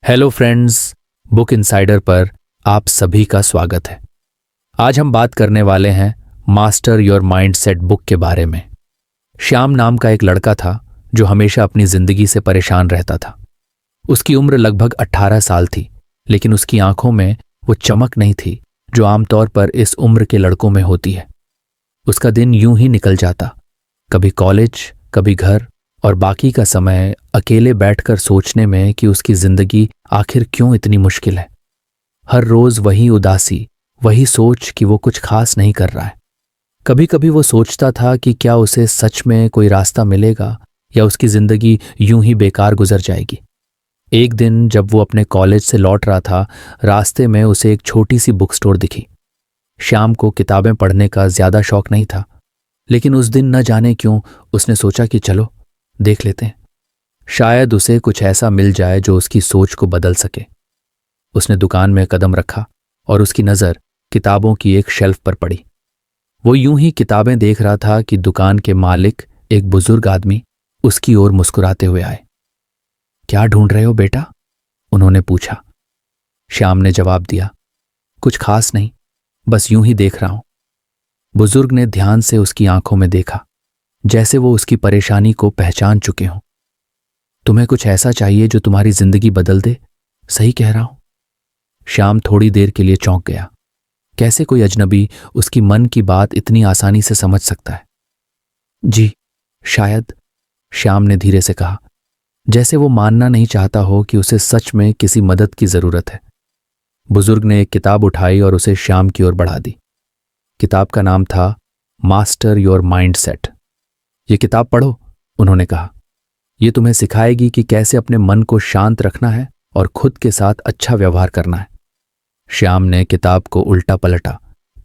Hello friends, book insider पर आप सभी का स्वागत है। आज हम बात करने वाले हैं मास्टर योर माइंडसेट बुक के बारे में। श्याम नाम का एक लड़का था जो हमेशा अपनी जिंदगी से परेशान रहता था। उसकी उम्र लगभग 18 साल थी, लेकिन उसकी आंखों में वो चमक नहीं थी जो आमतौर पर इस उम्र के लड़कों में होती है। उसका दिन यूं ही निकल जाता, कभी कॉलेज, कभी घर, और बाकी का समय अकेले बैठकर सोचने में कि उसकी जिंदगी आखिर क्यों इतनी मुश्किल है। हर रोज वही उदासी, वही सोच कि वो कुछ खास नहीं कर रहा है। कभी कभी वो सोचता था कि क्या उसे सच में कोई रास्ता मिलेगा या उसकी जिंदगी यूं ही बेकार गुजर जाएगी। एक दिन जब वो अपने कॉलेज से लौट रहा था, रास्ते में उसे एक छोटी सी बुक स्टोर दिखी। श्याम को किताबें पढ़ने का ज्यादा शौक नहीं था, लेकिन उस दिन न जाने क्यों उसने सोचा कि चलो देख लेते हैं, शायद उसे कुछ ऐसा मिल जाए जो उसकी सोच को बदल सके। उसने दुकान में कदम रखा और उसकी नज़र किताबों की एक शेल्फ पर पड़ी। वो यूं ही किताबें देख रहा था कि दुकान के मालिक, एक बुजुर्ग आदमी, उसकी ओर मुस्कुराते हुए आए। क्या ढूंढ रहे हो बेटा? उन्होंने पूछा। श्याम ने जवाब दिया, कुछ खास नहीं, बस यूं ही देख रहा हूं। बुजुर्ग ने ध्यान से उसकी आंखों में देखा, जैसे वो उसकी परेशानी को पहचान चुके हों। तुम्हें कुछ ऐसा चाहिए जो तुम्हारी जिंदगी बदल दे, सही कह रहा हूं? श्याम थोड़ी देर के लिए चौंक गया। कैसे कोई अजनबी उसकी मन की बात इतनी आसानी से समझ सकता है? जी, शायद, श्याम ने धीरे से कहा, जैसे वो मानना नहीं चाहता हो कि उसे सच में किसी मदद की जरूरत है। बुजुर्ग ने एक किताब उठाई और उसे श्याम की ओर बढ़ा दी। किताब का नाम था मास्टर योर माइंडसेट। ये किताब पढ़ो, उन्होंने कहा। ये तुम्हें सिखाएगी कि कैसे अपने मन को शांत रखना है और खुद के साथ अच्छा व्यवहार करना है। श्याम ने किताब को उल्टा पलटा,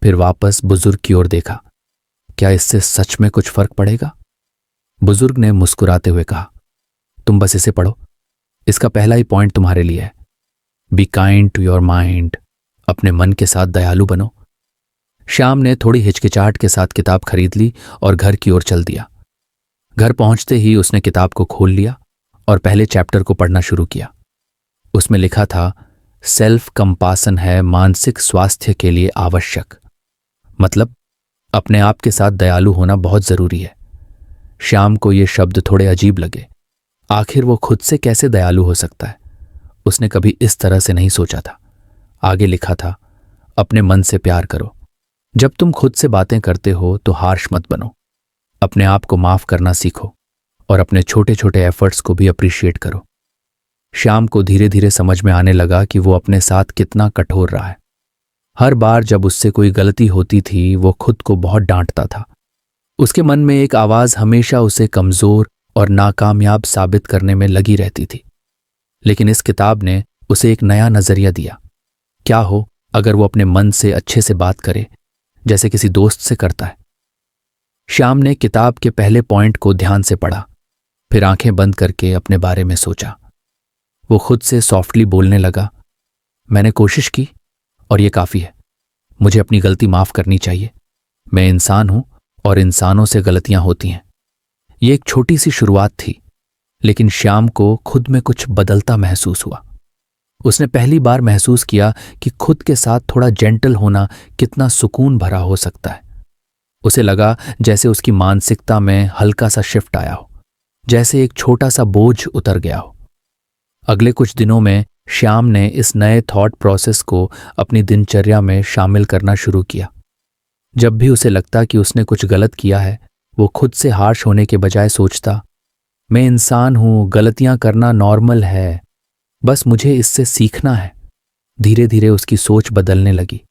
फिर वापस बुजुर्ग की ओर देखा। क्या इससे सच में कुछ फर्क पड़ेगा? बुजुर्ग ने मुस्कुराते हुए कहा, तुम बस इसे पढ़ो। इसका पहला ही पॉइंट तुम्हारे लिए है। Be kind to your mind. अपने मन के साथ दयालु बनो। श्याम ने थोड़ी हिचकिचाहट के साथ किताब खरीद ली और घर की ओर चल दिया। घर पहुंचते ही उसने किताब को खोल लिया और पहले चैप्टर को पढ़ना शुरू किया। उसमें लिखा था, सेल्फ कंपासन है मानसिक स्वास्थ्य के लिए आवश्यक। मतलब अपने आप के साथ दयालु होना बहुत जरूरी है। श्याम को ये शब्द थोड़े अजीब लगे। आखिर वो खुद से कैसे दयालु हो सकता है? उसने कभी इस तरह से नहीं सोचा था। आगे लिखा था, अपने मन से प्यार करो। जब तुम खुद से बातें करते हो तो हार्श मत बनो। अपने आप को माफ करना सीखो और अपने छोटे छोटे एफर्ट्स को भी अप्रिशिएट करो। श्याम को धीरे धीरे समझ में आने लगा कि वो अपने साथ कितना कठोर रहा है। हर बार जब उससे कोई गलती होती थी, वो खुद को बहुत डांटता था। उसके मन में एक आवाज हमेशा उसे कमजोर और नाकामयाब साबित करने में लगी रहती थी। लेकिन इस किताब ने उसे एक नया नजरिया दिया। क्या हो अगर वो अपने मन से अच्छे से बात करे, जैसे किसी दोस्त से करता है। श्याम ने किताब के पहले पॉइंट को ध्यान से पढ़ा, फिर आंखें बंद करके अपने बारे में सोचा। वो खुद से सॉफ्टली बोलने लगा, मैंने कोशिश की और ये काफी है। मुझे अपनी गलती माफ करनी चाहिए। मैं इंसान हूं और इंसानों से गलतियां होती हैं। ये एक छोटी सी शुरुआत थी, लेकिन श्याम को खुद में कुछ बदलता महसूस हुआ। उसने पहली बार महसूस किया कि खुद के साथ थोड़ा जेंटल होना कितना सुकून भरा हो सकता है। उसे लगा जैसे उसकी मानसिकता में हल्का सा शिफ्ट आया हो, जैसे एक छोटा सा बोझ उतर गया हो। अगले कुछ दिनों में श्याम ने इस नए थॉट प्रोसेस को अपनी दिनचर्या में शामिल करना शुरू किया। जब भी उसे लगता कि उसने कुछ गलत किया है, वो खुद से हार्श होने के बजाय सोचता, मैं इंसान हूं, गलतियां करना नॉर्मल है, बस मुझे इससे सीखना है। धीरे धीरे उसकी सोच बदलने लगी।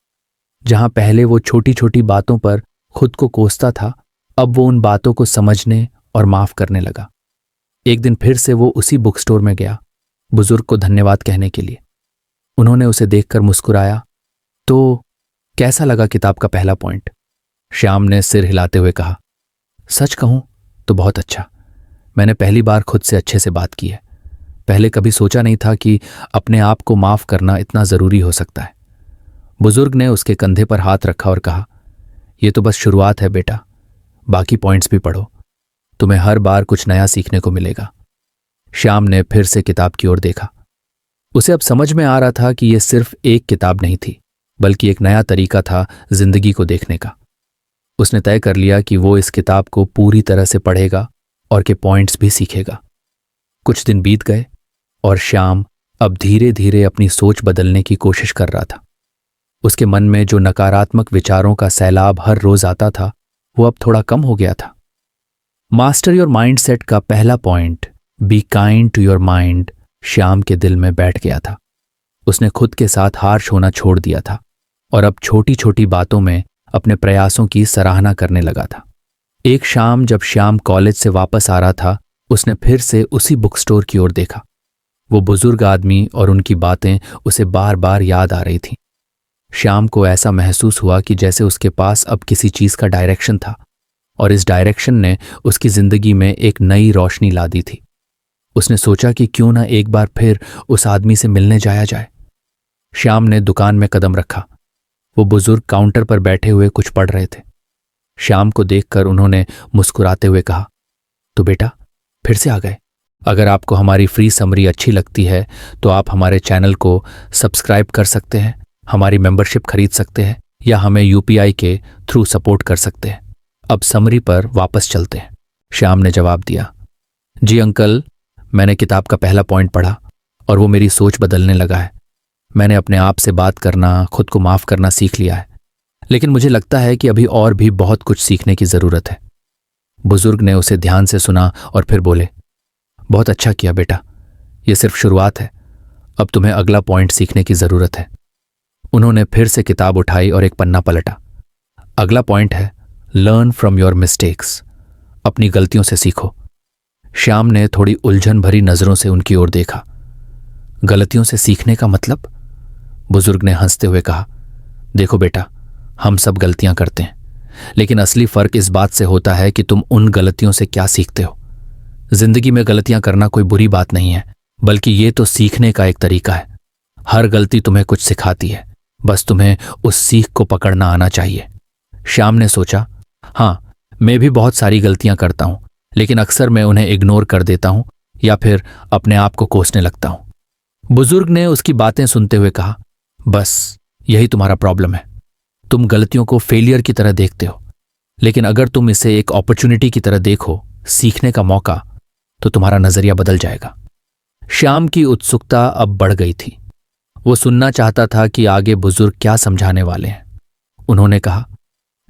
जहां पहले वो छोटी छोटी बातों पर खुद को कोसता था, अब वो उन बातों को समझने और माफ करने लगा। एक दिन फिर से वो उसी बुक स्टोर में गया, बुजुर्ग को धन्यवाद कहने के लिए। उन्होंने उसे देखकर मुस्कुराया। तो कैसा लगा किताब का पहला पॉइंट? श्याम ने सिर हिलाते हुए कहा, सच कहूं तो बहुत अच्छा। मैंने पहली बार खुद से अच्छे से बात की है। पहले कभी सोचा नहीं था कि अपने आप को माफ करना इतना जरूरी हो सकता है। बुजुर्ग ने उसके कंधे पर हाथ रखा और कहा, यह तो बस शुरुआत है बेटा, बाकी पॉइंट्स भी पढ़ो। तुम्हें हर बार कुछ नया सीखने को मिलेगा। श्याम ने फिर से किताब की ओर देखा। उसे अब समझ में आ रहा था कि यह सिर्फ एक किताब नहीं थी, बल्कि एक नया तरीका था जिंदगी को देखने का। उसने तय कर लिया कि वो इस किताब को पूरी तरह से पढ़ेगा और के पॉइंट्स भी सीखेगा। कुछ दिन बीत गए और श्याम अब धीरे धीरे अपनी सोच बदलने की कोशिश कर रहा था। उसके मन में जो नकारात्मक विचारों का सैलाब हर रोज आता था, वो अब थोड़ा कम हो गया था। मास्टर योर माइंडसेट का पहला point, be kind to your mind, Shyam के दिल में बैठ गया था। उसने खुद के साथ हार्श होना छोड़ दिया था और अब छोटी छोटी बातों में अपने प्रयासों की सराहना करने लगा था। एक शाम जब श्याम कॉलेज से वापस आ रहा था, उसने फिर से उसी बुक स्टोर की ओर देखा। वो बुजुर्ग आदमी और उनकी बातें उसे बार बार याद आ रही थीं। श्याम को ऐसा महसूस हुआ कि जैसे उसके पास अब किसी चीज का डायरेक्शन था और इस डायरेक्शन ने उसकी जिंदगी में एक नई रोशनी ला दी थी। उसने सोचा कि क्यों ना एक बार फिर उस आदमी से मिलने जाया जाए। श्याम ने दुकान में कदम रखा। वो बुजुर्ग काउंटर पर बैठे हुए कुछ पढ़ रहे थे। श्याम को देखकर उन्होंने मुस्कुराते हुए कहा, तो बेटा फिर से आ गए। अगर आपको हमारी फ्री समरी अच्छी लगती है तो आप हमारे चैनल को सब्सक्राइब कर सकते हैं, हमारी मेंबरशिप खरीद सकते हैं या हमें यूपीआई के थ्रू सपोर्ट कर सकते हैं। अब समरी पर वापस चलते हैं। श्याम ने जवाब दिया, जी अंकल, मैंने किताब का पहला पॉइंट पढ़ा और वो मेरी सोच बदलने लगा है। मैंने अपने आप से बात करना, खुद को माफ करना सीख लिया है, लेकिन मुझे लगता है कि अभी और भी बहुत कुछ सीखने की जरूरत है। बुजुर्ग ने उसे ध्यान से सुना और फिर बोले, बहुत अच्छा किया बेटा, यह सिर्फ शुरुआत है, अब तुम्हें अगला पॉइंट सीखने की जरूरत है। उन्होंने फिर से किताब उठाई और एक पन्ना पलटा। अगला पॉइंट है, लर्न फ्रॉम योर मिस्टेक्स, अपनी गलतियों से सीखो। श्याम ने थोड़ी उलझन भरी नजरों से उनकी ओर देखा। गलतियों से सीखने का मतलब? बुजुर्ग ने हंसते हुए कहा, देखो बेटा, हम सब गलतियां करते हैं, लेकिन असली फर्क इस बात से होता है कि तुम उन गलतियों से क्या सीखते हो। जिंदगी में गलतियां करना कोई बुरी बात नहीं है, बल्कि ये तो सीखने का एक तरीका है। हर गलती तुम्हें कुछ सिखाती है, बस तुम्हें उस सीख को पकड़ना आना चाहिए। श्याम ने सोचा, हाँ, मैं भी बहुत सारी गलतियां करता हूं, लेकिन अक्सर मैं उन्हें इग्नोर कर देता हूं या फिर अपने आप को कोसने लगता हूं। बुजुर्ग ने उसकी बातें सुनते हुए कहा, बस यही तुम्हारा प्रॉब्लम है। तुम गलतियों को फेलियर की तरह देखते हो, लेकिन अगर तुम इसे एक अपॉर्चुनिटी की तरह देखो, सीखने का मौका, तो तुम्हारा नजरिया बदल जाएगा। श्याम की उत्सुकता अब बढ़ गई थी। वो सुनना चाहता था कि आगे बुजुर्ग क्या समझाने वाले हैं। उन्होंने कहा,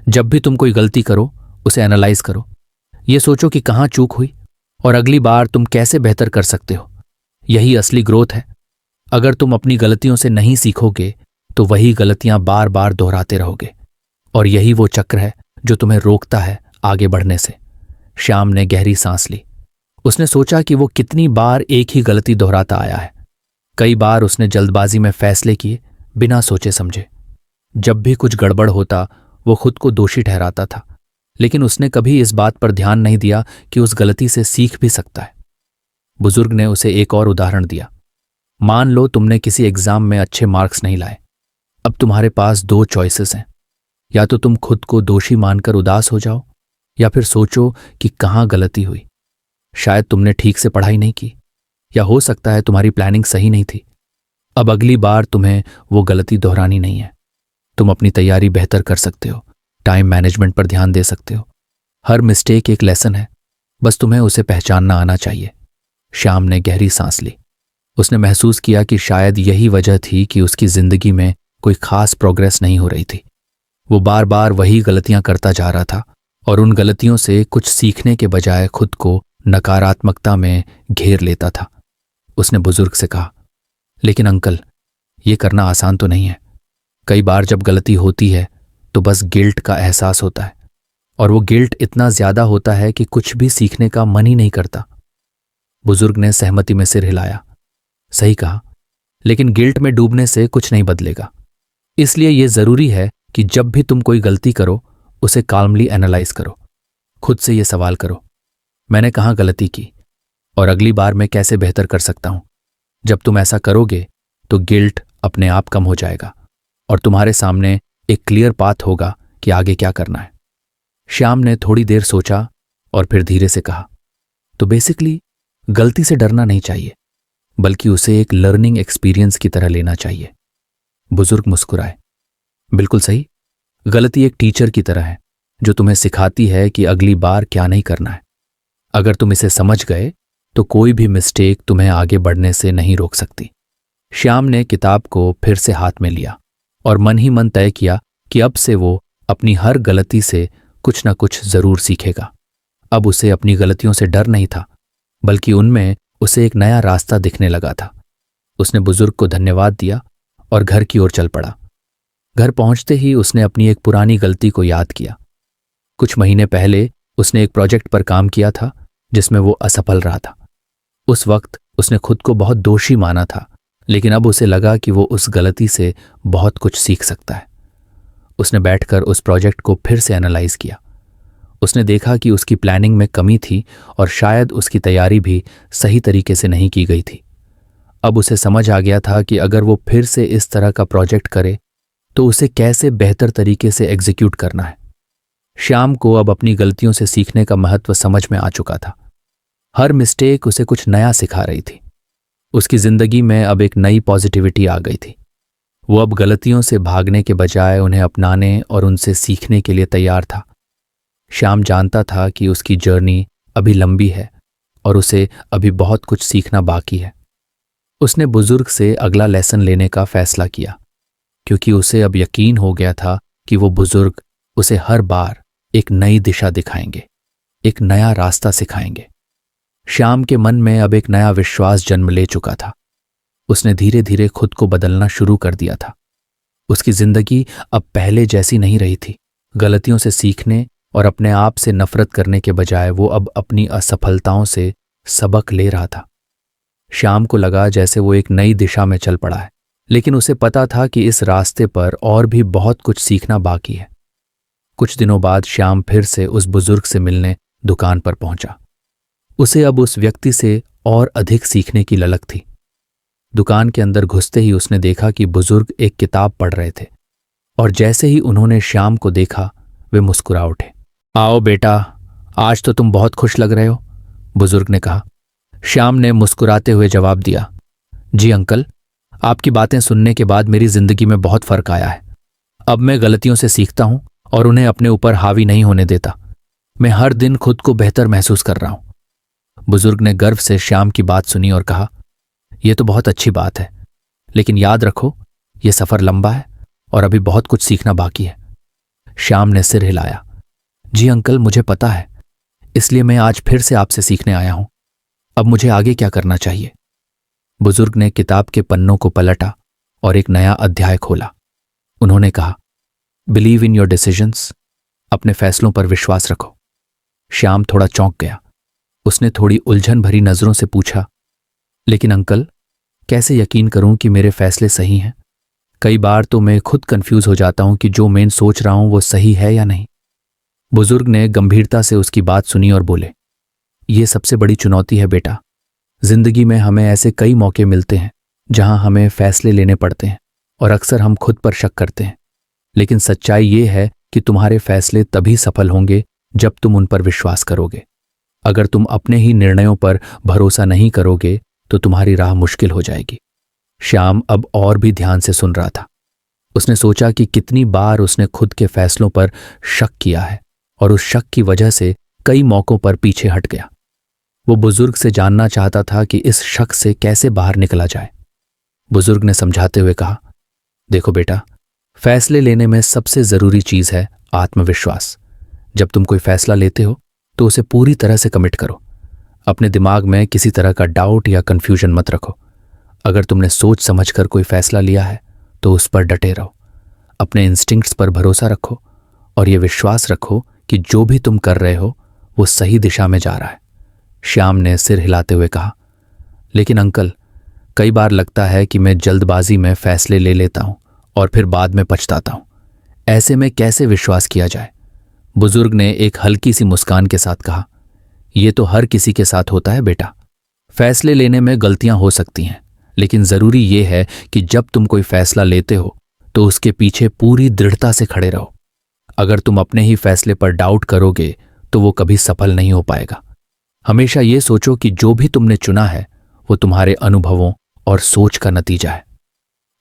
जब भी तुम कोई गलती करो, उसे एनालाइज करो। ये सोचो कि कहाँ चूक हुई और अगली बार तुम कैसे बेहतर कर सकते हो। यही असली ग्रोथ है। अगर तुम अपनी गलतियों से नहीं सीखोगे तो वही गलतियां बार बार दोहराते रहोगे, और यही वो चक्र है जो तुम्हें रोकता है आगे बढ़ने से। श्याम ने गहरी सांस ली। उसने सोचा कि वो कितनी बार एक ही गलती दोहराता आया है। कई बार उसने जल्दबाजी में फैसले किए, बिना सोचे समझे। जब भी कुछ गड़बड़ होता, वो खुद को दोषी ठहराता था, लेकिन उसने कभी इस बात पर ध्यान नहीं दिया कि उस गलती से सीख भी सकता है। बुजुर्ग ने उसे एक और उदाहरण दिया। मान लो तुमने किसी एग्जाम में अच्छे मार्क्स नहीं लाए। अब तुम्हारे पास दो चॉइसेस हैं, या तो तुम खुद को दोषी मानकर उदास हो जाओ, या फिर सोचो कि कहाँ गलती हुई। शायद तुमने ठीक से पढ़ाई नहीं की, या हो सकता है तुम्हारी प्लानिंग सही नहीं थी। अब अगली बार तुम्हें वो गलती दोहरानी नहीं है। तुम अपनी तैयारी बेहतर कर सकते हो, टाइम मैनेजमेंट पर ध्यान दे सकते हो। हर मिस्टेक एक लेसन है, बस तुम्हें उसे पहचानना आना चाहिए। श्याम ने गहरी सांस ली। उसने महसूस किया कि शायद यही वजह थी कि उसकी जिंदगी में कोई खास प्रोग्रेस नहीं हो रही थी। वो बार बार वही गलतियां करता जा रहा था और उन गलतियों से कुछ सीखने के बजाय खुद को नकारात्मकता में घेर लेता था। उसने बुजुर्ग से कहा, लेकिन अंकल, ये करना आसान तो नहीं है। कई बार जब गलती होती है तो बस गिल्ट का एहसास होता है, और वो गिल्ट इतना ज्यादा होता है कि कुछ भी सीखने का मन ही नहीं करता। बुजुर्ग ने सहमति में सिर हिलाया। सही कहा, लेकिन गिल्ट में डूबने से कुछ नहीं बदलेगा। इसलिए यह जरूरी है कि जब भी तुम कोई गलती करो, उसे काल्मली एनालाइज करो। खुद से यह सवाल करो, मैंने कहाँ गलती की और अगली बार मैं कैसे बेहतर कर सकता हूं। जब तुम ऐसा करोगे तो गिल्ट अपने आप कम हो जाएगा और तुम्हारे सामने एक क्लियर पाथ होगा कि आगे क्या करना है। श्याम ने थोड़ी देर सोचा और फिर धीरे से कहा, तो बेसिकली गलती से डरना नहीं चाहिए, बल्कि उसे एक लर्निंग एक्सपीरियंस की तरह लेना चाहिए। बुजुर्ग मुस्कुराए। बिल्कुल सही। गलती एक टीचर की तरह है जो तुम्हें सिखाती है कि अगली बार क्या नहीं करना है। अगर तुम इसे समझ गए तो कोई भी मिस्टेक तुम्हें आगे बढ़ने से नहीं रोक सकती। श्याम ने किताब को फिर से हाथ में लिया और मन ही मन तय किया कि अब से वो अपनी हर गलती से कुछ न कुछ जरूर सीखेगा। अब उसे अपनी गलतियों से डर नहीं था, बल्कि उनमें उसे एक नया रास्ता दिखने लगा था। उसने बुजुर्ग को धन्यवाद दिया और घर की ओर चल पड़ा। घर पहुंचते ही उसने अपनी एक पुरानी गलती को याद किया। कुछ महीने पहले उसने एक प्रोजेक्ट पर काम किया था जिसमें वो असफल रहा था। उस वक्त उसने खुद को बहुत दोषी माना था, लेकिन अब उसे लगा कि वो उस गलती से बहुत कुछ सीख सकता है। उसने बैठकर उस प्रोजेक्ट को फिर से एनालाइज किया। उसने देखा कि उसकी प्लानिंग में कमी थी और शायद उसकी तैयारी भी सही तरीके से नहीं की गई थी। अब उसे समझ आ गया था कि अगर वो फिर से इस तरह का प्रोजेक्ट करे तो उसे कैसे बेहतर तरीके से एग्जीक्यूट करना है। श्याम को अब अपनी गलतियों से सीखने का महत्व समझ में आ चुका था। हर मिस्टेक उसे कुछ नया सिखा रही थी। उसकी जिंदगी में अब एक नई पॉजिटिविटी आ गई थी। वो अब गलतियों से भागने के बजाय उन्हें अपनाने और उनसे सीखने के लिए तैयार था। श्याम जानता था कि उसकी जर्नी अभी लंबी है और उसे अभी बहुत कुछ सीखना बाकी है। उसने बुजुर्ग से अगला लेसन लेने का फैसला किया, क्योंकि उसे अब यकीन हो गया था कि वो बुजुर्ग उसे हर बार एक नई दिशा दिखाएंगे, एक नया रास्ता सिखाएंगे। श्याम के मन में अब एक नया विश्वास जन्म ले चुका था। उसने धीरे धीरे खुद को बदलना शुरू कर दिया था। उसकी जिंदगी अब पहले जैसी नहीं रही थी। गलतियों से सीखने और अपने आप से नफरत करने के बजाय वो अब अपनी असफलताओं से सबक ले रहा था। श्याम को लगा जैसे वो एक नई दिशा में चल पड़ा है, लेकिन उसे पता था कि इस रास्ते पर और भी बहुत कुछ सीखना बाकी है। कुछ दिनों बाद श्याम फिर से उस बुजुर्ग से मिलने दुकान पर पहुंचा। उसे अब उस व्यक्ति से और अधिक सीखने की ललक थी। दुकान के अंदर घुसते ही उसने देखा कि बुजुर्ग एक किताब पढ़ रहे थे और जैसे ही उन्होंने श्याम को देखा वे मुस्कुरा उठे। आओ बेटा, आज तो तुम बहुत खुश लग रहे हो, बुजुर्ग ने कहा। श्याम ने मुस्कुराते हुए जवाब दिया, जी अंकल, आपकी बातें सुनने के बाद मेरी जिंदगी में बहुत फर्क आया है। अब मैं गलतियों से सीखता हूं और उन्हें अपने ऊपर हावी नहीं होने देता। मैं हर दिन खुद को बेहतर महसूस कर रहा हूं। बुजुर्ग ने गर्व से श्याम की बात सुनी और कहा, यह तो बहुत अच्छी बात है, लेकिन याद रखो यह सफर लंबा है और अभी बहुत कुछ सीखना बाकी है। श्याम ने सिर हिलाया। जी अंकल, मुझे पता है, इसलिए मैं आज फिर से आपसे सीखने आया हूं। अब मुझे आगे क्या करना चाहिए? बुजुर्ग ने किताब के पन्नों को पलटा और एक नया अध्याय खोला। उन्होंने कहा, बिलीव इन योर डिसीजंस, अपने फैसलों पर विश्वास रखो। श्याम थोड़ा चौंक गया। उसने थोड़ी उलझन भरी नजरों से पूछा, लेकिन अंकल, कैसे यकीन करूं कि मेरे फैसले सही हैं? कई बार तो मैं खुद कंफ्यूज हो जाता हूं कि जो मैं सोच रहा हूं वो सही है या नहीं। बुजुर्ग ने गंभीरता से उसकी बात सुनी और बोले, यह सबसे बड़ी चुनौती है बेटा। जिंदगी में हमें ऐसे कई मौके मिलते हैं जहां हमें फैसले लेने पड़ते हैं और अक्सर हम खुद पर शक करते हैं, लेकिन सच्चाई ये है कि तुम्हारे फैसले तभी सफल होंगे जब तुम उन पर विश्वास करोगे। अगर तुम अपने ही निर्णयों पर भरोसा नहीं करोगे तो तुम्हारी राह मुश्किल हो जाएगी। श्याम अब और भी ध्यान से सुन रहा था। उसने सोचा कि कितनी बार उसने खुद के फैसलों पर शक किया है और उस शक की वजह से कई मौकों पर पीछे हट गया। वो बुजुर्ग से जानना चाहता था कि इस शक से कैसे बाहर निकला जाए। बुजुर्ग ने समझाते हुए कहा, देखो बेटा, फैसले लेने में सबसे जरूरी चीज है आत्मविश्वास। जब तुम कोई फैसला लेते हो तो उसे पूरी तरह से कमिट करो। अपने दिमाग में किसी तरह का डाउट या कंफ्यूजन मत रखो। अगर तुमने सोच समझकर कोई फैसला लिया है तो उस पर डटे रहो। अपने इंस्टिंक्ट्स पर भरोसा रखो और यह विश्वास रखो कि जो भी तुम कर रहे हो वो सही दिशा में जा रहा है। श्याम ने सिर हिलाते हुए कहा, लेकिन अंकल, कई बार लगता है कि मैं जल्दबाजी में फैसले ले लेता हूं और फिर बाद में पछताता हूं। ऐसे में कैसे विश्वास किया जाए? बुजुर्ग ने एक हल्की सी मुस्कान के साथ कहा, यह तो हर किसी के साथ होता है बेटा। फैसले लेने में गलतियां हो सकती हैं, लेकिन जरूरी यह है कि जब तुम कोई फैसला लेते हो तो उसके पीछे पूरी दृढ़ता से खड़े रहो। अगर तुम अपने ही फैसले पर डाउट करोगे तो वो कभी सफल नहीं हो पाएगा। हमेशा ये सोचो कि जो भी तुमने चुना है वो तुम्हारे अनुभवों और सोच का नतीजा है।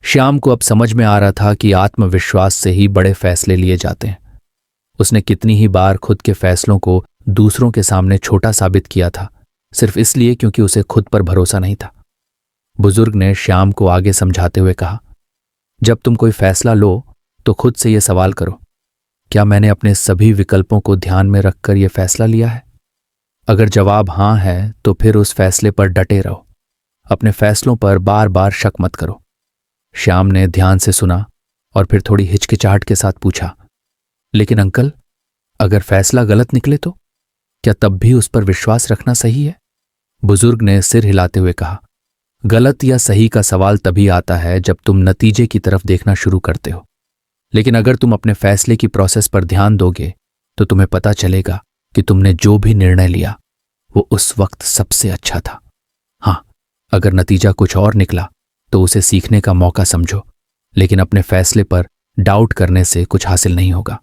श्याम को अब समझ में आ रहा था कि आत्मविश्वास से ही बड़े फैसले लिए जाते हैं। उसने कितनी ही बार खुद के फैसलों को दूसरों के सामने छोटा साबित किया था, सिर्फ इसलिए क्योंकि उसे खुद पर भरोसा नहीं था। बुजुर्ग ने श्याम को आगे समझाते हुए कहा, जब तुम कोई फैसला लो तो खुद से यह सवाल करो, क्या मैंने अपने सभी विकल्पों को ध्यान में रखकर यह फैसला लिया है? अगर जवाब हां है तो फिर उस फैसले पर डटे रहो। अपने फैसलों पर बार बार शक मत करो। श्याम ने ध्यान से सुना और फिर थोड़ी हिचकिचाहट के साथ पूछा, लेकिन अंकल, अगर फैसला गलत निकले तो क्या तब भी उस पर विश्वास रखना सही है? बुजुर्ग ने सिर हिलाते हुए कहा, गलत या सही का सवाल तभी आता है जब तुम नतीजे की तरफ देखना शुरू करते हो। लेकिन अगर तुम अपने फैसले की प्रोसेस पर ध्यान दोगे तो तुम्हें पता चलेगा कि तुमने जो भी निर्णय लिया वो उस वक्त सबसे अच्छा था। हां, अगर नतीजा कुछ और निकला तो उसे सीखने का मौका समझो, लेकिन अपने फैसले पर डाउट करने से कुछ हासिल नहीं होगा।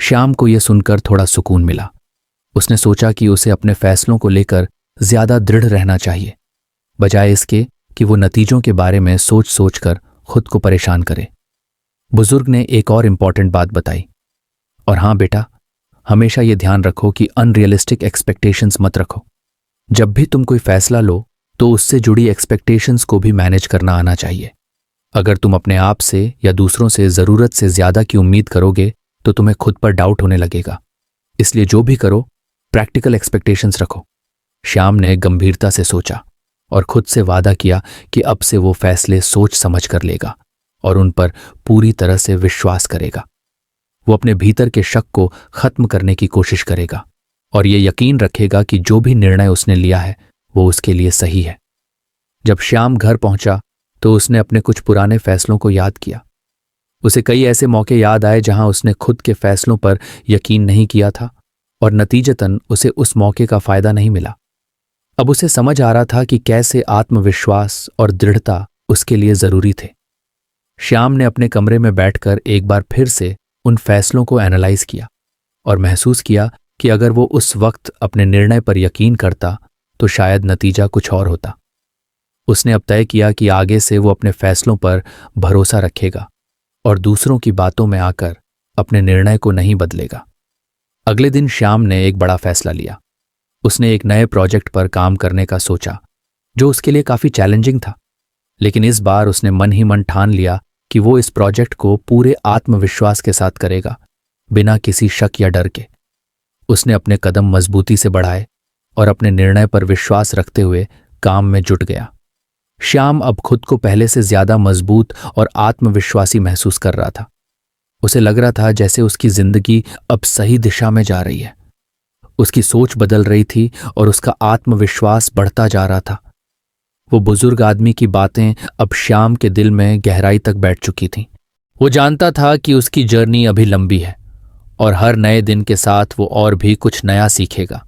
श्याम को यह सुनकर थोड़ा सुकून मिला। उसने सोचा कि उसे अपने फैसलों को लेकर ज्यादा दृढ़ रहना चाहिए, बजाय इसके कि वो नतीजों के बारे में सोच सोचकर खुद को परेशान करे। बुजुर्ग ने एक और इंपॉर्टेंट बात बताई, और हां बेटा, हमेशा यह ध्यान रखो कि अनरियलिस्टिक एक्सपेक्टेशंस मत रखो। जब भी तुम कोई फैसला लो तो उससे जुड़ी एक्सपेक्टेशंस को भी मैनेज करना आना चाहिए। अगर तुम अपने आप से या दूसरों से जरूरत से ज्यादा की उम्मीद करोगे तो तुम्हें खुद पर डाउट होने लगेगा। इसलिए जो भी करो, प्रैक्टिकल एक्सपेक्टेशंस रखो। श्याम ने गंभीरता से सोचा और खुद से वादा किया कि अब से वो फैसले सोच समझ कर लेगा और उन पर पूरी तरह से विश्वास करेगा। वो अपने भीतर के शक को खत्म करने की कोशिश करेगा और ये यकीन रखेगा कि जो भी निर्णय उसने लिया है वो उसके लिए सही है। जब श्याम घर पहुंचा तो उसने अपने कुछ पुराने फैसलों को याद किया। उसे कई ऐसे मौके याद आए जहां उसने खुद के फैसलों पर यकीन नहीं किया था और नतीजतन उसे उस मौके का फायदा नहीं मिला। अब उसे समझ आ रहा था कि कैसे आत्मविश्वास और दृढ़ता उसके लिए जरूरी थे। श्याम ने अपने कमरे में बैठकर एक बार फिर से उन फैसलों को एनालाइज किया और महसूस किया कि अगर वो उस वक्त अपने निर्णय पर यकीन करता तो शायद नतीजा कुछ और होता। उसने अब तय किया कि आगे से वो अपने फैसलों पर भरोसा रखेगा और दूसरों की बातों में आकर अपने निर्णय को नहीं बदलेगा। अगले दिन श्याम ने एक बड़ा फैसला लिया। उसने एक नए प्रोजेक्ट पर काम करने का सोचा, जो उसके लिए काफी चैलेंजिंग था। लेकिन इस बार उसने मन ही मन ठान लिया कि वो इस प्रोजेक्ट को पूरे आत्मविश्वास के साथ करेगा, बिना किसी शक या डर के। उसने अपने कदम मजबूती से बढ़ाए और अपने निर्णय पर विश्वास रखते हुए काम में जुट गया। श्याम अब खुद को पहले से ज्यादा मजबूत और आत्मविश्वासी महसूस कर रहा था। उसे लग रहा था जैसे उसकी जिंदगी अब सही दिशा में जा रही है। उसकी सोच बदल रही थी और उसका आत्मविश्वास बढ़ता जा रहा था। वो बुजुर्ग आदमी की बातें अब श्याम के दिल में गहराई तक बैठ चुकी थीं। वो जानता था कि उसकी जर्नी अभी लंबी है और हर नए दिन के साथ वो और भी कुछ नया सीखेगा।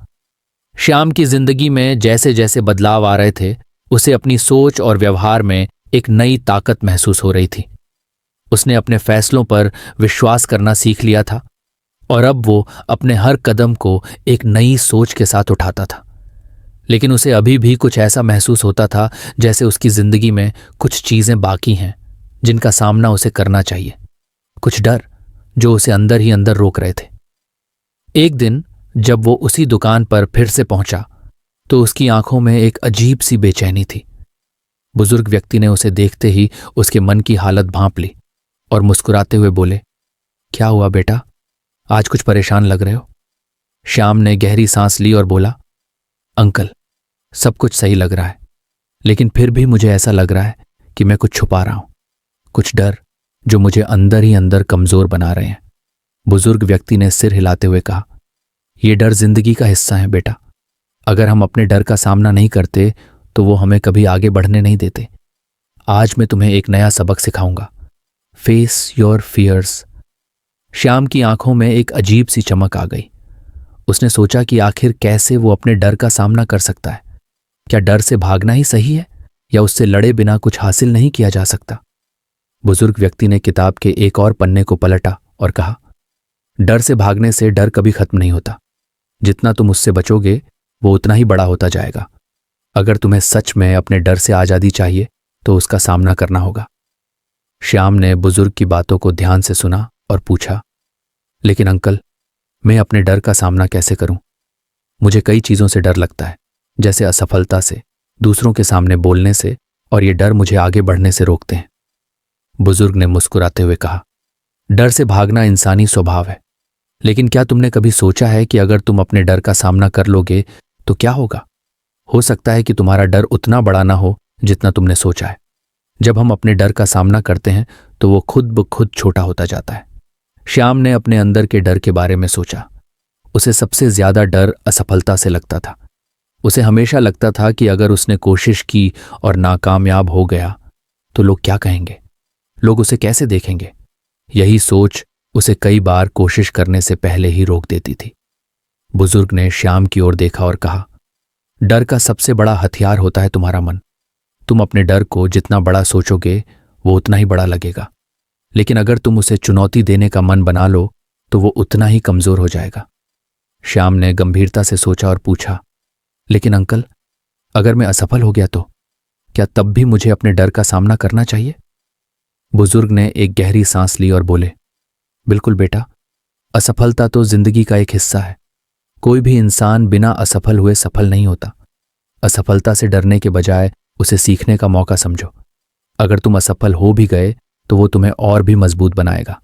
श्याम की जिंदगी में जैसे जैसे बदलाव आ रहे थे, उसे अपनी सोच और व्यवहार में एक नई ताकत महसूस हो रही थी। उसने अपने फैसलों पर विश्वास करना सीख लिया था और अब वो अपने हर कदम को एक नई सोच के साथ उठाता था। लेकिन उसे अभी भी कुछ ऐसा महसूस होता था जैसे उसकी जिंदगी में कुछ चीजें बाकी हैं जिनका सामना उसे करना चाहिए, कुछ डर जो उसे अंदर ही अंदर रोक रहे थे। एक दिन जब वो उसी दुकान पर फिर से पहुंचा तो उसकी आंखों में एक अजीब सी बेचैनी थी। बुजुर्ग व्यक्ति ने उसे देखते ही उसके मन की हालत भांप ली और मुस्कुराते हुए बोले, क्या हुआ बेटा, आज कुछ परेशान लग रहे हो? श्याम ने गहरी सांस ली और बोला, अंकल, सब कुछ सही लग रहा है, लेकिन फिर भी मुझे ऐसा लग रहा है कि मैं कुछ छुपा रहा हूं, कुछ डर जो मुझे अंदर ही अंदर कमजोर बना रहे हैं। बुजुर्ग व्यक्ति ने सिर हिलाते हुए कहा, यह डर जिंदगी का हिस्सा है बेटा। अगर हम अपने डर का सामना नहीं करते तो वो हमें कभी आगे बढ़ने नहीं देते। आज मैं तुम्हें एक नया सबक सिखाऊंगा, फेस योर फियर्स। श्याम की आंखों में एक अजीब सी चमक आ गई। उसने सोचा कि आखिर कैसे वो अपने डर का सामना कर सकता है। क्या डर से भागना ही सही है या उससे लड़े बिना कुछ हासिल नहीं किया जा सकता? बुजुर्ग व्यक्ति ने किताब के एक और पन्ने को पलटा और कहा, डर से भागने से डर कभी खत्म नहीं होता। जितना तुम उससे बचोगे वो उतना ही बड़ा होता जाएगा। अगर तुम्हें सच में अपने डर से आज़ादी चाहिए तो उसका सामना करना होगा। श्याम ने बुजुर्ग की बातों को ध्यान से सुना और पूछा, लेकिन अंकल, मैं अपने डर का सामना कैसे करूं? मुझे कई चीज़ों से डर लगता है, जैसे असफलता से, दूसरों के सामने बोलने से, और ये डर मुझे आगे बढ़ने से रोकते हैं। बुजुर्ग ने मुस्कुराते हुए कहा, डर से भागना इंसानी स्वभाव है, लेकिन क्या तुमने कभी सोचा है कि अगर तुम अपने डर का सामना कर लोगे तो क्या होगा? हो सकता है कि तुम्हारा डर उतना बड़ा ना हो जितना तुमने सोचा है। जब हम अपने डर का सामना करते हैं तो वो खुद ब खुद छोटा होता जाता है। श्याम ने अपने अंदर के डर के बारे में सोचा। उसे सबसे ज्यादा डर असफलता से लगता था। उसे हमेशा लगता था कि अगर उसने कोशिश की और नाकामयाब हो गया तो लोग क्या कहेंगे, लोग उसे कैसे देखेंगे। यही सोच उसे कई बार कोशिश करने से पहले ही रोक देती थी। बुजुर्ग ने श्याम की ओर देखा और कहा, डर का सबसे बड़ा हथियार होता है तुम्हारा मन। तुम अपने डर को जितना बड़ा सोचोगे वो उतना ही बड़ा लगेगा, लेकिन अगर तुम उसे चुनौती देने का मन बना लो तो वो उतना ही कमजोर हो जाएगा। श्याम ने गंभीरता से सोचा और पूछा, लेकिन अंकल, अगर मैं असफल हो गया तो क्या तब भी मुझे अपने डर का सामना करना चाहिए? बुजुर्ग ने एक गहरी सांस ली और बोले, बिल्कुल बेटा, असफलता तो जिंदगी का एक हिस्सा है। कोई भी इंसान बिना असफल हुए सफल नहीं होता। असफलता से डरने के बजाय उसे सीखने का मौका समझो। अगर तुम असफल हो भी गए तो वो तुम्हें और भी मजबूत बनाएगा,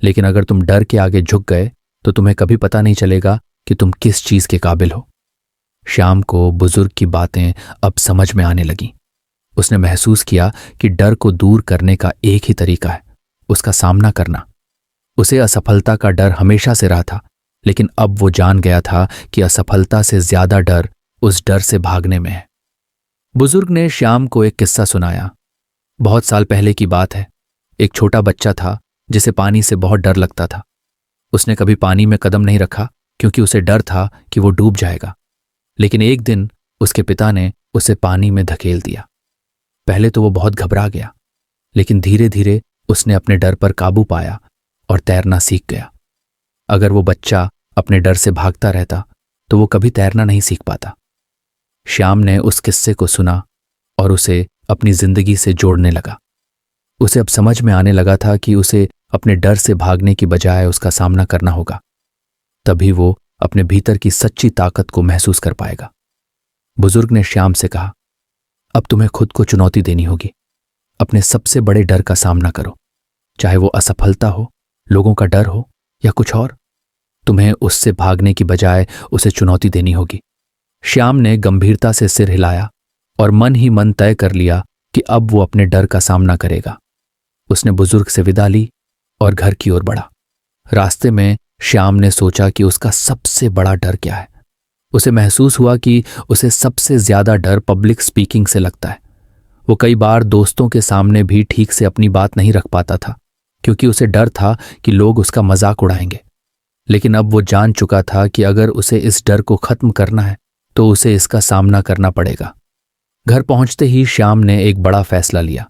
लेकिन अगर तुम डर के आगे झुक गए तो तुम्हें कभी पता नहीं चलेगा कि तुम किस चीज के काबिल हो। श्याम को बुजुर्ग की बातें अब समझ में आने लगीं। उसने महसूस किया कि डर को दूर करने का एक ही तरीका है, उसका सामना करना। उसे असफलता का डर हमेशा से रहा था, लेकिन अब वो जान गया था कि असफलता से ज्यादा डर उस डर से भागने में है। बुजुर्ग ने श्याम को एक किस्सा सुनाया। बहुत साल पहले की बात है। एक छोटा बच्चा था जिसे पानी से बहुत डर लगता था। उसने कभी पानी में कदम नहीं रखा क्योंकि उसे डर था कि वो डूब जाएगा। लेकिन एक दिन उसके पिता ने उसे पानी में धकेल दिया। पहले तो वो बहुत घबरा गया, लेकिन धीरे धीरे उसने अपने डर पर काबू पाया और तैरना सीख गया। अगर वो बच्चा अपने डर से भागता रहता तो वो कभी तैरना नहीं सीख पाता। श्याम ने उस किस्से को सुना और उसे अपनी जिंदगी से जोड़ने लगा। उसे अब समझ में आने लगा था कि उसे अपने डर से भागने की बजाय उसका सामना करना होगा। तभी वो अपने भीतर की सच्ची ताकत को महसूस कर पाएगा। बुजुर्ग ने श्याम से कहा, अब तुम्हें खुद को चुनौती देनी होगी। अपने सबसे बड़े डर का सामना करो, चाहे वो असफलता हो, लोगों का डर हो या कुछ और। तुम्हें उससे भागने की बजाय उसे चुनौती देनी होगी। श्याम ने गंभीरता से सिर हिलाया और मन ही मन तय कर लिया कि अब वो अपने डर का सामना करेगा। उसने बुजुर्ग से विदा ली और घर की ओर बढ़ा। रास्ते में श्याम ने सोचा कि उसका सबसे बड़ा डर क्या है। उसे महसूस हुआ कि उसे सबसे ज्यादा डर पब्लिक स्पीकिंग से लगता है। वो कई बार दोस्तों के सामने भी ठीक से अपनी बात नहीं रख पाता था क्योंकि उसे डर था कि लोग उसका मजाक उड़ाएंगे। लेकिन अब वो जान चुका था कि अगर उसे इस डर को खत्म करना है तो उसे इसका सामना करना पड़ेगा। घर पहुंचते ही श्याम ने एक बड़ा फैसला लिया।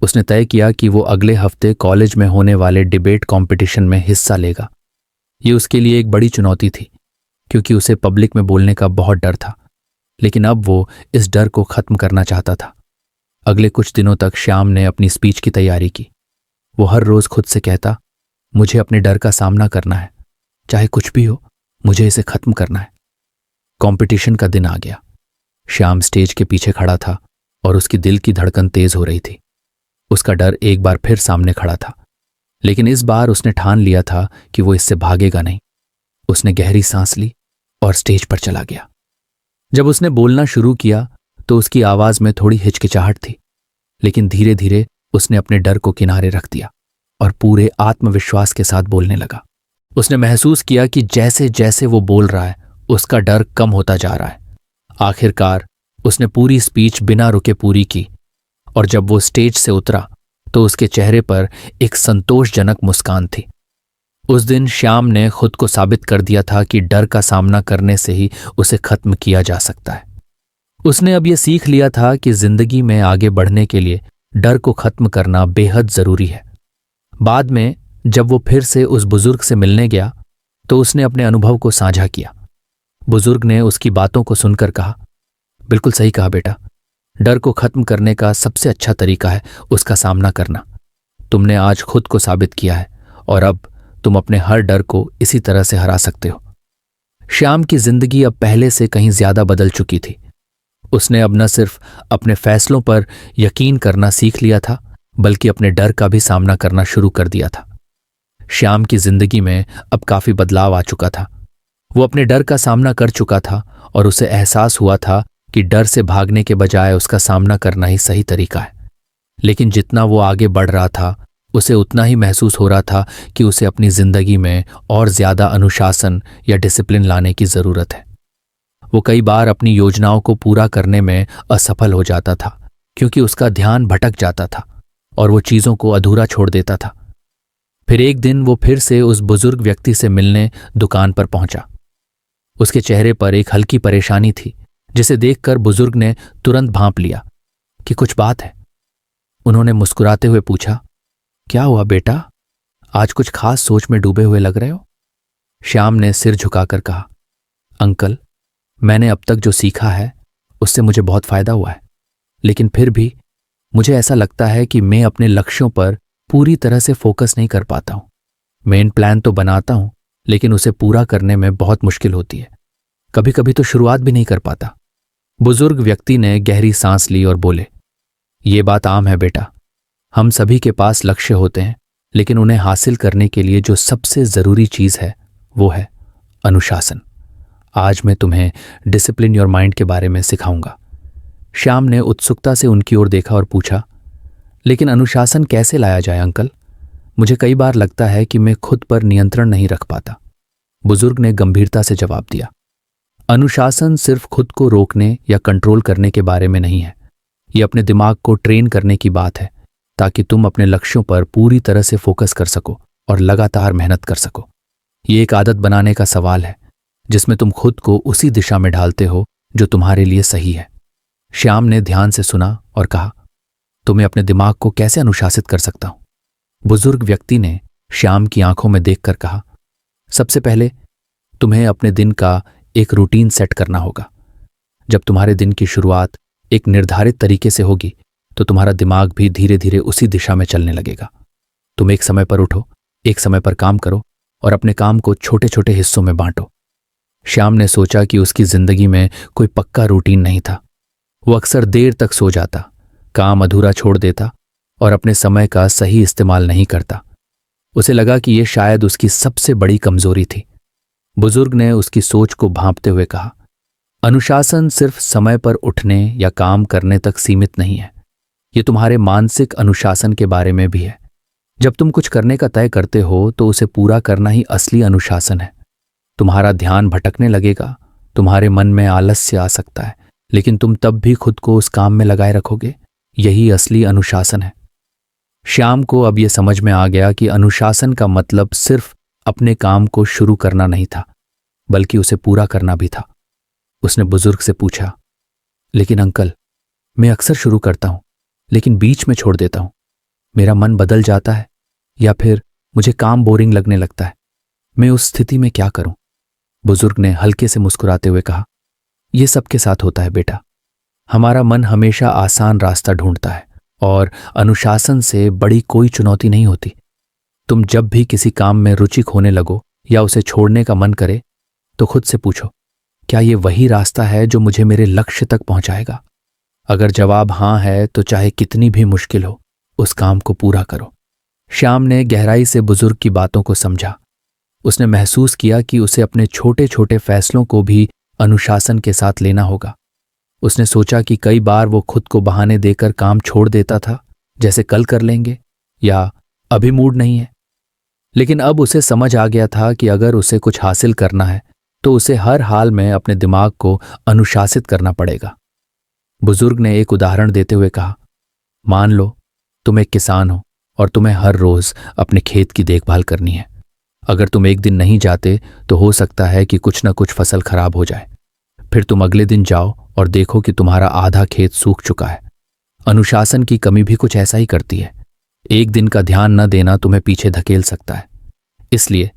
उसने तय किया कि वो अगले हफ्ते कॉलेज में होने वाले डिबेट कंपटीशन में हिस्सा लेगा। ये उसके लिए एक बड़ी चुनौती थी क्योंकि उसे पब्लिक में बोलने का बहुत डर था, लेकिन अब वो इस डर को खत्म करना चाहता था। अगले कुछ दिनों तक श्याम ने अपनी स्पीच की तैयारी की। वो हर रोज खुद से कहता, मुझे अपने डर का सामना करना है, चाहे कुछ भी हो, मुझे इसे खत्म करना है। कंपटीशन का दिन आ गया। श्याम स्टेज के पीछे खड़ा था और उसकी दिल की धड़कन तेज हो रही थी। उसका डर एक बार फिर सामने खड़ा था, लेकिन इस बार उसने ठान लिया था कि वो इससे भागेगा नहीं। उसने गहरी सांस ली और स्टेज पर चला गया। जब उसने बोलना शुरू किया तो उसकी आवाज में थोड़ी हिचकिचाहट थी, लेकिन धीरे धीरे उसने अपने डर को किनारे रख दिया और पूरे आत्मविश्वास के साथ बोलने लगा। उसने महसूस किया कि जैसे जैसे वो बोल रहा है उसका डर कम होता जा रहा है। आखिरकार उसने पूरी स्पीच बिना रुके पूरी की और जब वो स्टेज से उतरा तो उसके चेहरे पर एक संतोषजनक मुस्कान थी। उस दिन श्याम ने खुद को साबित कर दिया था कि डर का सामना करने से ही उसे खत्म किया जा सकता है। उसने अब यह सीख लिया था कि जिंदगी में आगे बढ़ने के लिए डर को खत्म करना बेहद जरूरी है। बाद में जब वो फिर से उस बुजुर्ग से मिलने गया तो उसने अपने अनुभव को साझा किया। बुजुर्ग ने उसकी बातों को सुनकर कहा, बिल्कुल सही कहा बेटा। डर को खत्म करने का सबसे अच्छा तरीका है उसका सामना करना। तुमने आज खुद को साबित किया है और अब तुम अपने हर डर को इसी तरह से हरा सकते हो। श्याम की जिंदगी अब पहले से कहीं ज्यादा बदल चुकी थी। उसने अब न सिर्फ अपने फैसलों पर यकीन करना सीख लिया था, बल्कि अपने डर का भी सामना करना शुरू कर दिया था। श्याम की जिंदगी में अब काफी बदलाव आ चुका था। वो अपने डर का सामना कर चुका था और उसे एहसास हुआ था कि डर से भागने के बजाय उसका सामना करना ही सही तरीका है। लेकिन जितना वो आगे बढ़ रहा था, उसे उतना ही महसूस हो रहा था कि उसे अपनी जिंदगी में और ज्यादा अनुशासन या डिसिप्लिन लाने की जरूरत है। वो कई बार अपनी योजनाओं को पूरा करने में असफल हो जाता था क्योंकि उसका ध्यान भटक जाता था और वो चीजों को अधूरा छोड़ देता था। फिर एक दिन वो फिर से उस बुजुर्ग व्यक्ति से मिलने दुकान पर पहुंचा। उसके चेहरे पर एक हल्की परेशानी थी, जिसे देखकर बुजुर्ग ने तुरंत भांप लिया कि कुछ बात है। उन्होंने मुस्कुराते हुए पूछा, क्या हुआ बेटा, आज कुछ खास सोच में डूबे हुए लग रहे हो? श्याम ने सिर झुकाकर कहा, अंकल, मैंने अब तक जो सीखा है उससे मुझे बहुत फायदा हुआ है, लेकिन फिर भी मुझे ऐसा लगता है कि मैं अपने लक्ष्यों पर पूरी तरह से फोकस नहीं कर पाता हूं। मेन प्लान तो बनाता हूं, लेकिन उसे पूरा करने में बहुत मुश्किल होती है। कभी कभी तो शुरुआत भी नहीं कर पाता। बुजुर्ग व्यक्ति ने गहरी सांस ली और बोले, ये बात आम है बेटा। हम सभी के पास लक्ष्य होते हैं, लेकिन उन्हें हासिल करने के लिए जो सबसे जरूरी चीज है वो है अनुशासन। आज मैं तुम्हें डिसिप्लिन योर माइंड के बारे में सिखाऊंगा। श्याम ने उत्सुकता से उनकी ओर देखा और पूछा, लेकिन अनुशासन कैसे लाया जाए अंकल? मुझे कई बार लगता है कि मैं खुद पर नियंत्रण नहीं रख पाता। बुजुर्ग ने गंभीरता से जवाब दिया, अनुशासन सिर्फ खुद को रोकने या कंट्रोल करने के बारे में नहीं है। यह अपने दिमाग को ट्रेन करने की बात है, ताकि तुम अपने लक्ष्यों पर पूरी तरह से फोकस कर सको और लगातार मेहनत कर सको। ये एक आदत बनाने का सवाल है, जिसमें तुम खुद को उसी दिशा में ढालते हो जो तुम्हारे लिए सही है। श्याम ने ध्यान से सुना और कहा, तुम्हें अपने दिमाग को कैसे अनुशासित कर सकता हूं? बुजुर्ग व्यक्ति ने श्याम की आंखों में देखकर कहा, सबसे पहले तुम्हें अपने दिन का एक रूटीन सेट करना होगा। जब तुम्हारे दिन की शुरुआत एक निर्धारित तरीके से होगी, तो तुम्हारा दिमाग भी धीरे धीरे उसी दिशा में चलने लगेगा। तुम एक समय पर उठो, एक समय पर काम करो और अपने काम को छोटे छोटे हिस्सों में बांटो। श्याम ने सोचा कि उसकी जिंदगी में कोई पक्का रूटीन नहीं था। वो अक्सर देर तक सो जाता, काम अधूरा छोड़ देता और अपने समय का सही इस्तेमाल नहीं करता। उसे लगा कि यह शायद उसकी सबसे बड़ी कमजोरी थी। बुजुर्ग ने उसकी सोच को भांपते हुए कहा, अनुशासन सिर्फ समय पर उठने या काम करने तक सीमित नहीं है। यह तुम्हारे मानसिक अनुशासन के बारे में भी है। जब तुम कुछ करने का तय करते हो, तो उसे पूरा करना ही असली अनुशासन है। तुम्हारा ध्यान भटकने लगेगा, तुम्हारे मन में आलस्य आ सकता है, लेकिन तुम तब भी खुद को उस काम में लगाए रखोगे। यही असली अनुशासन है। श्याम को अब यह समझ में आ गया कि अनुशासन का मतलब सिर्फ अपने काम को शुरू करना नहीं था, बल्कि उसे पूरा करना भी था। उसने बुजुर्ग से पूछा, लेकिन अंकल, मैं अक्सर शुरू करता हूं, लेकिन बीच में छोड़ देता हूं। मेरा मन बदल जाता है या फिर मुझे काम बोरिंग लगने लगता है। मैं उस स्थिति में क्या करूं? बुजुर्ग ने हल्के से मुस्कुराते हुए कहा, यह सबके साथ होता है बेटा। हमारा मन हमेशा आसान रास्ता ढूंढता है और अनुशासन से बड़ी कोई चुनौती नहीं होती। तुम जब भी किसी काम में रुचि खोने लगो या उसे छोड़ने का मन करे, तो खुद से पूछो, क्या यह वही रास्ता है जो मुझे मेरे लक्ष्य तक पहुंचाएगा? अगर जवाब हां है, तो चाहे कितनी भी मुश्किल हो, उस काम को पूरा करो। श्याम ने गहराई से बुजुर्ग की बातों को समझा। उसने महसूस किया कि उसे अपने छोटे छोटे फैसलों को भी अनुशासन के साथ लेना होगा। उसने सोचा कि कई बार वो खुद को बहाने देकर काम छोड़ देता था, जैसे कल कर लेंगे या अभी मूड नहीं है। लेकिन अब उसे समझ आ गया था कि अगर उसे कुछ हासिल करना है, तो उसे हर हाल में अपने दिमाग को अनुशासित करना पड़ेगा। बुजुर्ग ने एक उदाहरण देते हुए कहा, मान लो तुम एक किसान हो और तुम्हें हर रोज अपने खेत की देखभाल करनी है। अगर तुम एक दिन नहीं जाते, तो हो सकता है कि कुछ न कुछ फसल खराब हो जाए। फिर तुम अगले दिन जाओ और देखो कि तुम्हारा आधा खेत सूख चुका है। अनुशासन की कमी भी कुछ ऐसा ही करती है। एक दिन का ध्यान न देना तुम्हें पीछे धकेल सकता है। इसलिए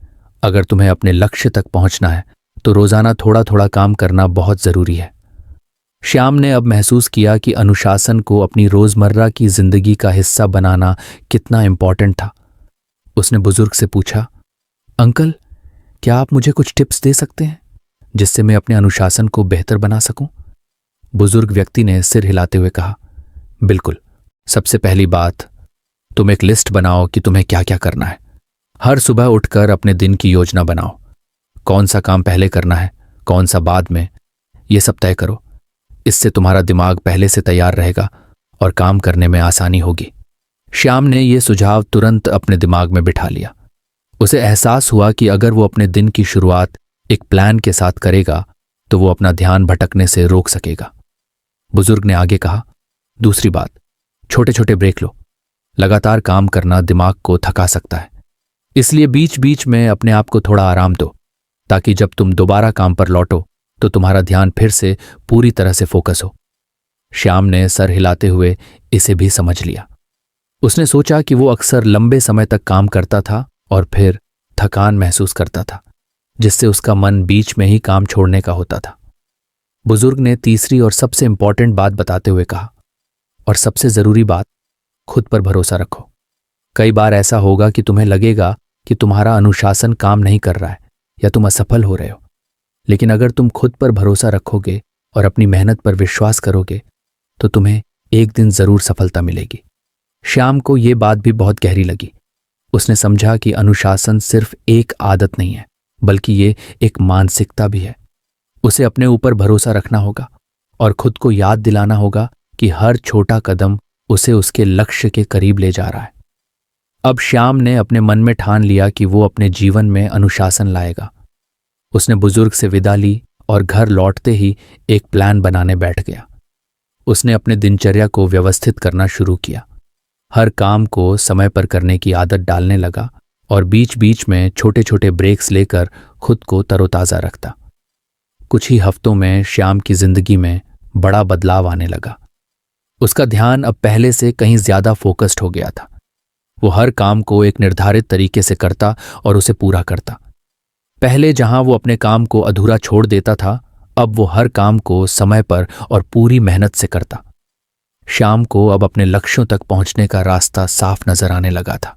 अगर तुम्हें अपने लक्ष्य तक पहुंचना है, तो रोजाना थोड़ा थोड़ा काम करना बहुत जरूरी है। श्याम ने अब महसूस किया कि अनुशासन को अपनी रोजमर्रा की जिंदगी का हिस्सा बनाना कितना इंपॉर्टेंट था। उसने बुजुर्ग से पूछा, अंकल, क्या आप मुझे कुछ टिप्स दे सकते हैं जिससे मैं अपने अनुशासन को बेहतर बना सकूं? बुजुर्ग व्यक्ति ने सिर हिलाते हुए कहा, बिल्कुल। सबसे पहली बात, तुम एक लिस्ट बनाओ कि तुम्हें क्या क्या करना है। हर सुबह उठकर अपने दिन की योजना बनाओ। कौन सा काम पहले करना है, कौन सा बाद में, ये सब तय करो। इससे तुम्हारा दिमाग पहले से तैयार रहेगा और काम करने में आसानी होगी। श्याम ने यह सुझाव तुरंत अपने दिमाग में बिठा लिया। उसे एहसास हुआ कि अगर वो अपने दिन की शुरुआत एक प्लान के साथ करेगा तो वो अपना ध्यान भटकने से रोक सकेगा। बुजुर्ग ने आगे कहा, दूसरी बात, छोटे छोटे ब्रेक लो। लगातार काम करना दिमाग को थका सकता है, इसलिए बीच बीच में अपने आप को थोड़ा आराम दो, ताकि जब तुम दोबारा काम पर लौटो तो तुम्हारा ध्यान फिर से पूरी तरह से फोकस हो। श्याम ने सर हिलाते हुए इसे भी समझ लिया। उसने सोचा कि वो अक्सर लंबे समय तक काम करता था और फिर थकान महसूस करता था, जिससे उसका मन बीच में ही काम छोड़ने का होता था। बुजुर्ग ने तीसरी और सबसे इंपॉर्टेंट बात बताते हुए कहा, और सबसे जरूरी बात, खुद पर भरोसा रखो। कई बार ऐसा होगा कि तुम्हें लगेगा कि तुम्हारा अनुशासन काम नहीं कर रहा है या तुम असफल हो रहे हो, लेकिन अगर तुम खुद पर भरोसा रखोगे और अपनी मेहनत पर विश्वास करोगे तो तुम्हें एक दिन जरूर सफलता मिलेगी। श्याम को यह बात भी बहुत गहरी लगी। उसने समझा कि अनुशासन सिर्फ एक आदत नहीं है, बल्कि ये एक मानसिकता भी है। उसे अपने ऊपर भरोसा रखना होगा और खुद को याद दिलाना होगा कि हर छोटा कदम उसे उसके लक्ष्य के करीब ले जा रहा है। अब श्याम ने अपने मन में ठान लिया कि वो अपने जीवन में अनुशासन लाएगा। उसने बुजुर्ग से विदा ली और घर लौटते ही एक प्लान बनाने बैठ गया। उसने अपने दिनचर्या को व्यवस्थित करना शुरू किया। हर काम को समय पर करने की आदत डालने लगा और बीच बीच में छोटे छोटे ब्रेक्स लेकर खुद को तरोताजा रखता। कुछ ही हफ्तों में श्याम की जिंदगी में बड़ा बदलाव आने लगा। उसका ध्यान अब पहले से कहीं ज्यादा फोकस्ड हो गया था। वो हर काम को एक निर्धारित तरीके से करता और उसे पूरा करता। पहले जहां वो अपने काम को अधूरा छोड़ देता था, अब वो हर काम को समय पर और पूरी मेहनत से करता। श्याम को अब अपने लक्ष्यों तक पहुंचने का रास्ता साफ नजर आने लगा था।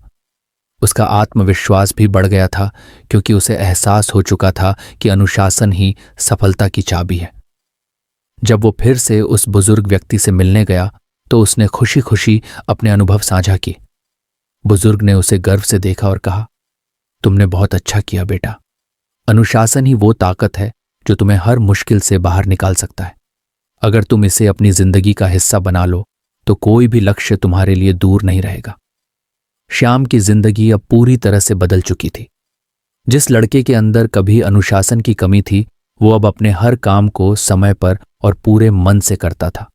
उसका आत्मविश्वास भी बढ़ गया था, क्योंकि उसे एहसास हो चुका था कि अनुशासन ही सफलता की चाबी है। जब वो फिर से उस बुजुर्ग व्यक्ति से मिलने गया तो उसने खुशी खुशी अपने अनुभव साझा किए। बुजुर्ग ने उसे गर्व से देखा और कहा, तुमने बहुत अच्छा किया बेटा। अनुशासन ही वो ताकत है जो तुम्हें हर मुश्किल से बाहर निकाल सकता है। अगर तुम इसे अपनी जिंदगी का हिस्सा बना लो तो कोई भी लक्ष्य तुम्हारे लिए दूर नहीं रहेगा। श्याम की जिंदगी अब पूरी तरह से बदल चुकी थी। जिस लड़के के अंदर कभी अनुशासन की कमी थी, वो अब अपने हर काम को समय पर और पूरे मन से करता था।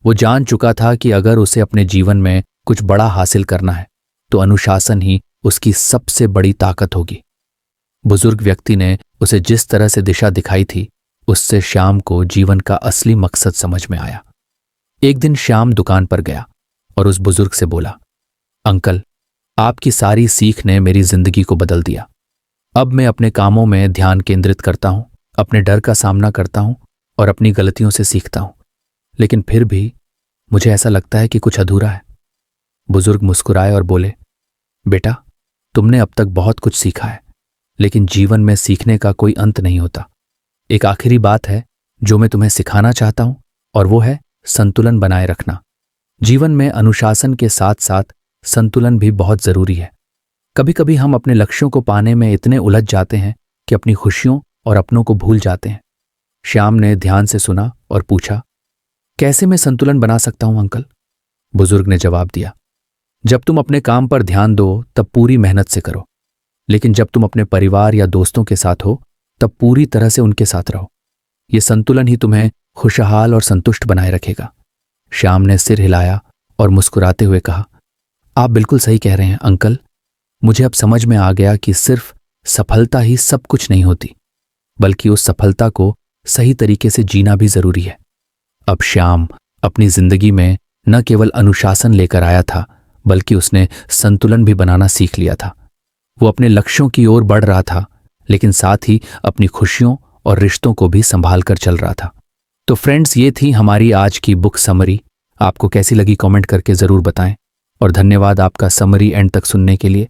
वो जान चुका था कि अगर उसे अपने जीवन में कुछ बड़ा हासिल करना है तो अनुशासन ही उसकी सबसे बड़ी ताकत होगी। बुजुर्ग व्यक्ति ने उसे जिस तरह से दिशा दिखाई थी, उससे श्याम को जीवन का असली मकसद समझ में आया। एक दिन श्याम दुकान पर गया और उस बुजुर्ग से बोला, अंकल, आपकी सारी सीख ने मेरी जिंदगी को बदल दिया। अब मैं अपने कामों में ध्यान केंद्रित करता हूं, अपने डर का सामना करता हूं और अपनी गलतियों से सीखता हूं, लेकिन फिर भी मुझे ऐसा लगता है कि कुछ अधूरा है। बुजुर्ग मुस्कुराए और बोले, बेटा, तुमने अब तक बहुत कुछ सीखा है, लेकिन जीवन में सीखने का कोई अंत नहीं होता। एक आखिरी बात है जो मैं तुम्हें सिखाना चाहता हूं, और वो है संतुलन बनाए रखना। जीवन में अनुशासन के साथ साथ संतुलन भी बहुत जरूरी है। कभी कभी हम अपने लक्ष्यों को पाने में इतने उलझ जाते हैं कि अपनी खुशियों और अपनों को भूल जाते हैं। श्याम ने ध्यान से सुना और पूछा, कैसे मैं संतुलन बना सकता हूं अंकल? बुजुर्ग ने जवाब दिया, जब तुम अपने काम पर ध्यान दो तब पूरी मेहनत से करो, लेकिन जब तुम अपने परिवार या दोस्तों के साथ हो तब पूरी तरह से उनके साथ रहो। यह संतुलन ही तुम्हें खुशहाल और संतुष्ट बनाए रखेगा। श्याम ने सिर हिलाया और मुस्कुराते हुए कहा, आप बिल्कुल सही कह रहे हैं अंकल। मुझे अब समझ में आ गया कि सिर्फ सफलता ही सब कुछ नहीं होती, बल्कि उस सफलता को सही तरीके से जीना भी जरूरी है। अब श्याम अपनी जिंदगी में न केवल अनुशासन लेकर आया था, बल्कि उसने संतुलन भी बनाना सीख लिया था। वो अपने लक्ष्यों की ओर बढ़ रहा था, लेकिन साथ ही अपनी खुशियों और रिश्तों को भी संभाल कर चल रहा था। तो फ्रेंड्स, ये थी हमारी आज की बुक समरी। आपको कैसी लगी कमेंट करके ज़रूर बताएं और धन्यवाद आपका समरी एंड तक सुनने के लिए।